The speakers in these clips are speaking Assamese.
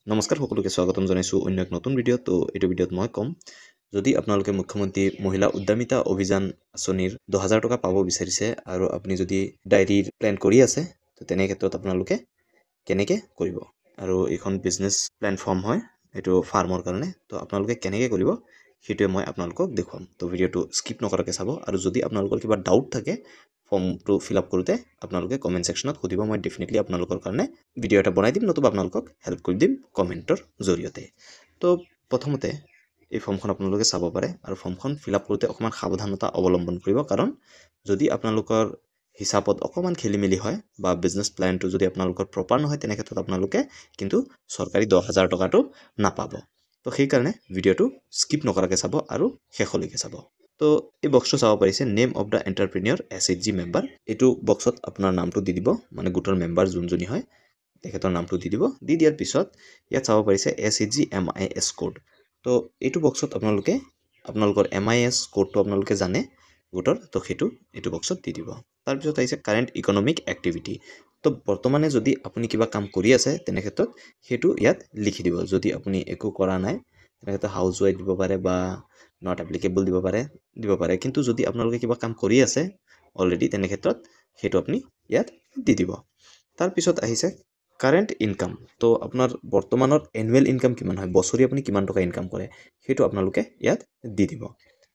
নমস্কাৰ সকলোকে স্বাগতম জনাইছোঁ অন্য এক নতুন ভিডিঅ' তো এইটো ভিডিঅ'ত মই ক'ম যদি আপোনালোকে মুখ্যমন্ত্ৰী মহিলা উদ্যমিতা অভিযান আঁচনিৰ 10,000 টকা পাব বিচাৰিছে আৰু আপুনি যদি ডায়েৰীৰ প্লেন কৰি আছে তো তেনে ক্ষেত্ৰত আপোনালোকে কেনেকৈ কৰিব আৰু এইখন বিজনেছ প্লেটফৰ্ম হয় এইটো ফাৰ্মৰ কাৰণে তো আপোনালোকে কেনেকৈ কৰিব সেইটোৱে মই আপোনালোকক দেখুৱাম তো ভিডিঅ'টো স্কিপ নকৰাকৈ চাব আৰু যদি আপোনালোকৰ কিবা ডাউট থাকে ফৰ্মটো ফিল আপ কৰোঁতে আপোনালোকে কমেণ্ট ছেকশ্যনত সুধিব মই ডেফিনেটলি আপোনালোকৰ কাৰণে ভিডিঅ' এটা বনাই দিম নতুবা আপোনালোকক হেল্প কৰি দিম কমেণ্টৰ জৰিয়তে তো প্ৰথমতে এই ফৰ্মখন আপোনালোকে চাব পাৰে আৰু ফৰ্মখন ফিল আপ কৰোঁতে অকণমান সাৱধানতা অৱলম্বন কৰিব কাৰণ যদি আপোনালোকৰ হিচাপত অকণমান খেলি মেলি হয় বা বিজনেছ প্লেনটো যদি আপোনালোকৰ প্ৰপাৰ নহয় তেনে ক্ষেত্ৰত আপোনালোকে কিন্তু চৰকাৰী 10,000 টকাটো নাপাব তো সেইকাৰণে ভিডিঅ'টো স্কিপ নকৰাকৈ চাব আৰু শেষলৈকে চাব তো এই বক্সটো চাব পাৰিছে name of the entrepreneur SHG member এইটো বক্সত আপোনাৰ নামটো দি দিব মানে গোটৰ মেম্বাৰ যোনজনী হয় তেখেতৰ নামটো দি দিব দি দিয়াৰ পিছত ইয়াত চাব পাৰিছে SHG MIS কোড তো এইটো বক্সত আপোনালোকে আপোনালোকৰ MIS কোডটো আপোনালোকে জানে গোটৰ তো সেইটো এইটো বক্সত দি দিব তাৰপিছত আহিছে কাৰেণ্ট ইকনমিক এক্টিভিটি তো বৰ্তমানে যদি আপুনি কিবা কাম কৰি আছে তেনে ক্ষেত্ৰত সেইটো ইয়াত লিখি দিব যদি আপুনি একো কৰা নাই তেনে ক্ষেত্ৰত হাউচ ৱাইফ দিব পাৰে বা নট এপ্লিকেবল দিব পাৰে কিন্তু যদি আপোনালোকে কিবা কাম কৰি আছে অলৰেডি তেনে ক্ষেত্ৰত সেইটো আপুনি ইয়াত দি দিব তাৰপিছত আহিছে কাৰেণ্ট ইনকাম তো আপোনাৰ বৰ্তমানৰ এনুৱেল ইনকাম কিমান হয় বছৰি আপুনি কিমান টকা ইনকাম কৰে সেইটো আপোনালোকে ইয়াত দি দিব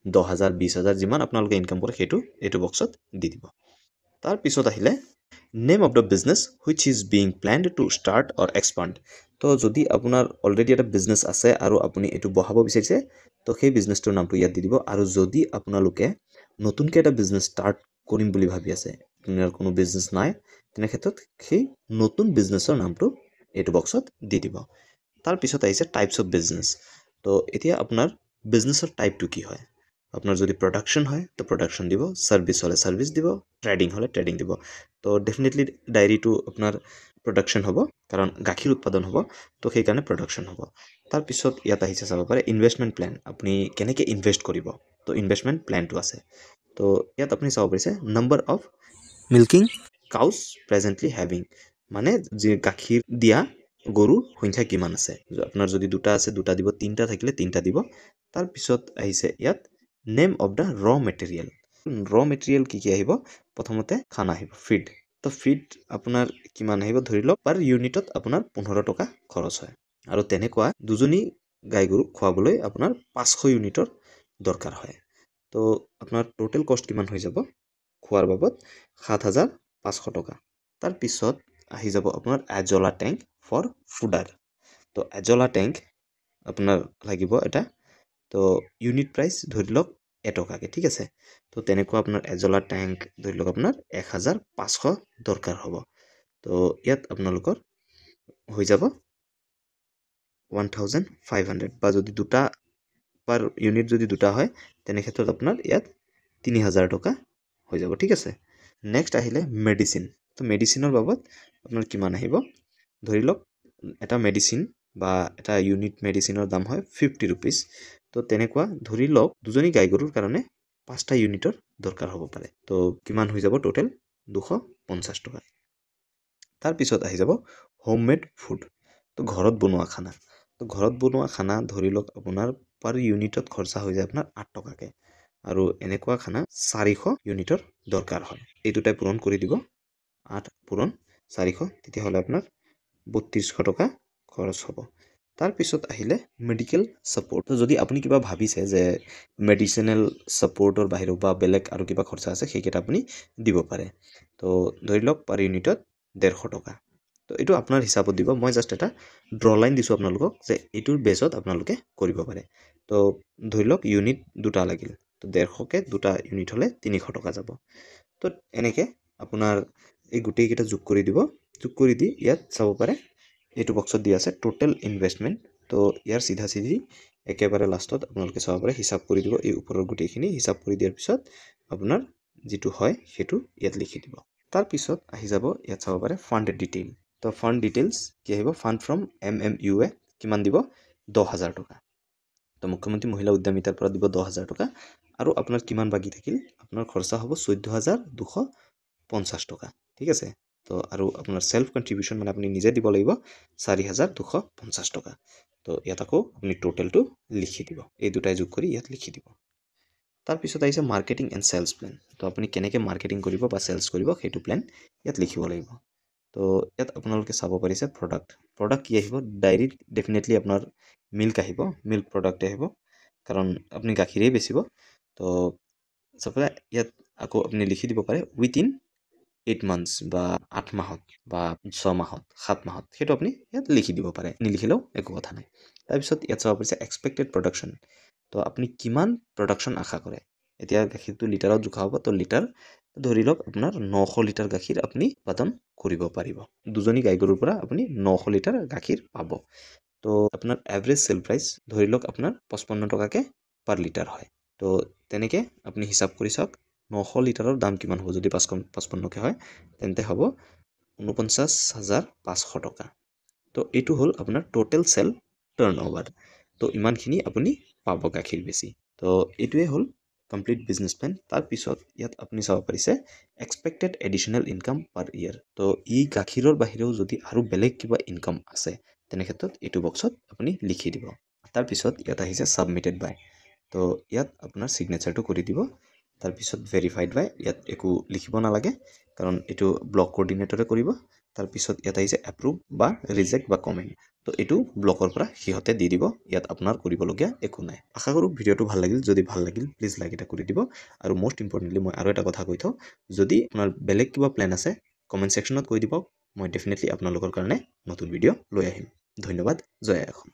10,000 20,000 যিমান আপোনালোকে ইনকাম কৰে সেইটো এইটো বক্সত দি দিব তাৰপিছত আহিলে name of the business which is being planned to start or expand তো যদি আপোনাৰ অলৰেডি এটা বিজনেছ আছে আৰু আপুনি এইটো বঢ়াব বিচাৰিছে তো সেই বিজনেছটোৰ নামটো ইয়াত দি দিব আৰু যদি আপোনালোকে নতুনকৈ এটা বিজনেছ ষ্টাৰ্ট কৰিম বুলি ভাবি আছে আপোনাৰ কোনো বিজনেছ নাই তেনে ক্ষেত্ৰত সেই নতুন বিজনেছৰ নামটো এইটো বক্সত দি দিব তাৰপিছত আহিছে টাইপছ অফ বিজনেছ তো এতিয়া আপোনাৰ বিজনেছৰ টাইপটো কি হয় আপোনাৰ যদি প্ৰডাকশ্যন হয় তো প্ৰডাকশ্যন দিব ছাৰ্ভিচ হ'লে ছাৰ্ভিচ দিব ট্ৰেডিং হ'লে ট্ৰেডিং দিব তো ডেফিনেটলি ডায়েৰীটো আপোনাৰ প্ৰডাকশ্যন হ'ব কাৰণ গাখীৰ উৎপাদন হ'ব তো সেইকাৰণে প্ৰডাকশ্যন হ'ব তাৰপিছত ইয়াত আহিছে চাব পাৰে ইনভেষ্টমেণ্ট প্লেন আপুনি কেনেকৈ ইনভেষ্ট কৰিব তো ইনভেষ্টমেণ্ট প্লেনটো আছে তো ইয়াত আপুনি চাব পাৰিছে number of milking couch presently having মানে যি গাখীৰ দিয়া গৰুৰ সংখ্যা কিমান আছে আপোনাৰ যদি দুটা আছে দুটা দিব তিনিটা থাকিলে তিনিটা দিব তাৰপিছত আহিছে ইয়াত নেম অফ দ্য ৰ মেটেৰিয়েল কি আহিব প্ৰথমতে খানা আহিব ফিড তো ফিড আপোনাৰ কিমান আহিব ধৰি লওক পাৰ ইউনিটত আপোনাৰ 15 টকা খৰচ হয় আৰু তেনেকুৱা দুজনী গাই গৰুক খুৱাবলৈ আপোনাৰ 500 ইউনিটৰ দৰকাৰ হয় তো আপোনাৰ টোটেল কষ্ট কিমান হৈ যাব খোৱাৰ বাবদ 7,500 টকা তাৰপিছত আহি যাব আপোনাৰ এজলা টেংক ফৰ ফুডাৰ তো এজলা টেংক আপোনাৰ লাগিব এটা তো ইউনিট প্ৰাইচ ধৰি লওক এটকাকৈ ঠিক আছে তো তেনেকুৱা আপোনাৰ এজলা টেংক ধৰি লওক আপোনাৰ 1,500 দৰকাৰ হ'ব তো ইয়াত আপোনালোকৰ হৈ যাব 1,500 বা যদি দুটা পাৰ ইউনিট যদি দুটা হয় তেনে ক্ষেত্ৰত আপোনাৰ ইয়াত 3,000 টকা হৈ যাব ঠিক আছে নেক্সট আহিলে মেডিচিন তো মেডিচিনৰ বাবদ আপোনাৰ কিমান আহিব ধৰি লওক এটা মেডিচিন বা এটা ইউনিট মেডিচিনৰ দাম হয় 50 rupees তো তেনেকুৱা ধৰি লওক দুজনী গাই গৰুৰ কাৰণে 5টা ইউনিটৰ দৰকাৰ হ'ব পাৰে তো কিমান হৈ যাব টোটেল 250 টকা তাৰপিছত আহি যাব হোমমেড ফুড তো ঘৰত বনোৱা খানা তো ঘৰত বনোৱা খানা ধৰি লওক আপোনাৰ পাৰ ইউনিটত খৰচা হৈ যায় আপোনাৰ 8 টকাকৈ আৰু এনেকুৱা খানা 400 ইউনিটৰ দৰকাৰ হয় এই দুটাই পূৰণ কৰি দিব 8 পূৰণ 400 তেতিয়াহ'লে আপোনাৰ 3200 টকা খৰচ হ'ব তাৰপিছত আহিলে মেডিকেল ছাপোৰ্ট তো যদি আপুনি কিবা ভাবিছে যে মেডিচিনেল ছাপোৰ্টৰ বাহিৰেও বা বেলেগ আৰু কিবা খৰচা আছে সেইকেইটা আপুনি দিব পাৰে তো ধৰি লওক পাৰ ইউনিটত 150 টকা তো এইটো আপোনাৰ হিচাপত দিব মই জাষ্ট এটা ড্ৰ লাইন দিছোঁ আপোনালোকক যে এইটোৰ বেছত আপোনালোকে কৰিব পাৰে তো ধৰি লওক ইউনিট দুটা লাগিল তো 150কে দুটা ইউনিট হ'লে 300 টকা যাব তো এনেকৈ আপোনাৰ এই গোটেইকেইটা যোগ কৰি দিব যোগ কৰি দি ইয়াত চাব পাৰে এইটো বক্সত দিয়া আছে টোটেল ইনভেষ্টমেণ্ট তো ইয়াৰ চিধা চিধি একেবাৰে লাষ্টত আপোনালোকে চাব পাৰে হিচাপ কৰি দিব এই ওপৰৰ গোটেইখিনি হিচাপ কৰি দিয়াৰ পিছত আপোনাৰ যিটো হয় সেইটো ইয়াত লিখি দিব তাৰপিছত আহি যাব ইয়াত চাব পাৰে ফাণ্ড ডিটেইল তো ফাণ্ড ডিটেইলছ কি আহিব ফাণ্ড ফ্ৰম MMUA কিমান দিব 10,000 টকা তো মুখ্যমন্ত্ৰী মহিলা উদ্যমিতাৰ পৰা দিব 10,000 টকা আৰু আপোনাৰ কিমান বাকী থাকিল আপোনাৰ খৰচা হ'ব 14,250 টকা ঠিক আছে তো আৰু আপোনাৰ সেলফ কন্ট্ৰিবিউশন মানে আপুনি নিজে দিব লাগিব 4250 টকা তো ইয়াত আকৌ আপুনি টোটালটো লিখি দিব এই দুটাই যোগ কৰি ইয়াত লিখি দিব তাৰপিছত আহিছে মাৰ্কেটিং এণ্ড সেলস প্ল্যান তো আপুনি কেনেকৈ মাৰ্কেটিং কৰিব বা সেলস কৰিব সেইটো প্ল্যান ইয়াত লিখিব লাগিব তো ইয়াত আপোনালোকে চাব পাৰিছে প্ৰডাক্ট কি আহিব ডায়েৰীত ডেফিনেটলি আপোনাৰ মিল্ক আহিব মিল্ক প্ৰডাক্ট আহিব কাৰণ আপুনি গাখীৰেই বেচিব তো সপোজ ইয়াত আকৌ আপুনি লিখি দিব পাৰে উইথিন 8 months বা 8 মাহত বা 6 মাহত 7 মাহত সেইটো আপুনি ইয়াত লিখি দিব পাৰে নিলিখিলেও একো কথা নাই তাৰপিছত ইয়াত চাব পাৰিছে এক্সপেক্টেড প্ৰডাকশ্যন তো আপুনি কিমান প্ৰডাকশ্যন আশা কৰে এতিয়া গাখীৰটো লিটাৰত জোখা হ'ব তো লিটাৰ ধৰি লওক আপোনাৰ 900 লিটাৰ গাখীৰ আপুনি উৎপাদন কৰিব পাৰিব দুজনী গাই গৰুৰ পৰা আপুনি 900 লিটাৰ গাখীৰ পাব তো আপোনাৰ এভাৰেজ সেল প্ৰাইস ধৰি লওক আপোনাৰ 55 টকাকে পাৰ লিটাৰ হয় তো তেনেকে আপুনি হিসাব কৰি চাওক 900 লিটাৰৰ দাম কিমান হ'ব যদি 55কে হয় তেন্তে হ'ব 495,500 টকা তো এইটো হ'ল আপোনাৰ টোটাল সেল টাৰ্নওভাৰ তো ইমানখিনি আপুনি পাব গাখীৰ বেছি তো এইটোৱে হ'ল কমপ্লিট বিজনেস প্ল্যান তাৰ পিছত ইয়াত আপুনি চাব পাৰিছে এক্সপেক্টেড এডিশনাল ইনকাম পাৰ ইয়াৰ তো ই গাখীৰৰ বাহিৰেও যদি আৰু বেলেগ কিবা ইনকাম আছে তেনে ক্ষেত্ৰত এইটো বক্সত আপুনি লিখি দিব তাৰ পিছত ইয়াত আহিছে সাবমিটেড বাই তো ইয়াত আপোনাৰ সিগনেচাৰটো কৰি দিব তাৰ পিছত ভেৰিফাইড বাই ইয়াত একো লিখিব নালাগে কাৰণ এইটো ব্লক কোঅৰ্ডিনেটৰে কৰিব তাৰ পিছত ইয়াত আহিছে এপ্ৰুভ বা ৰিজেক্ট বা কমেন্ট তো এইটো ব্লকৰ পৰা হিহতে দি দিব ইয়াত আপোনাৰ কৰিবলগীয়া একো নাই আশা কৰো ভিডিওটো ভাল লাগিল যদি ভাল লাগিল প্লিজ লাইক এটা কৰি দিব আৰু মোষ্ট ইম্পৰ্টেন্টলি মই আৰু এটা কথা কৈ থওঁ যদি আপোনাৰ বেলেগ কিবা প্ল্যান আছে কমেন্ট সেকশনত কৈ দিব মই ডেফিনেটলি আপোনালোকৰ কাৰণে নতুন ভিডিও লৈ আহিম ধন্যবাদ জয় অসম